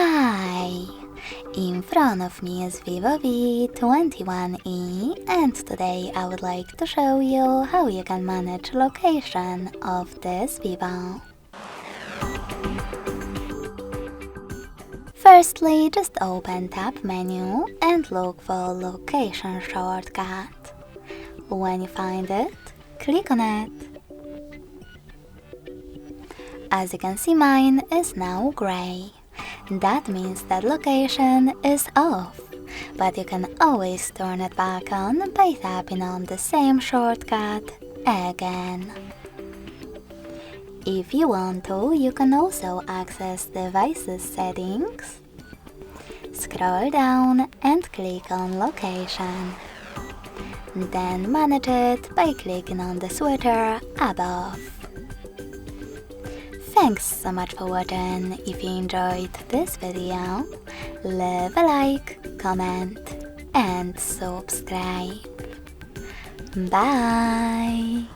Hi! In front of me is Vivo V21e, and today I would like to show you how you can manage location of this Vivo. Firstly, just open Tab menu and look for Location shortcut. When you find it, click on it. As you can see, mine is now gray. That means that location is off, but you can always turn it back on by tapping on the same shortcut again. If you want to, you can also access devices settings. Scroll down and click on location. Then manage it by clicking on the switcher above. Thanks so much for watching. If you enjoyed this video, leave a like, comment and subscribe. Bye!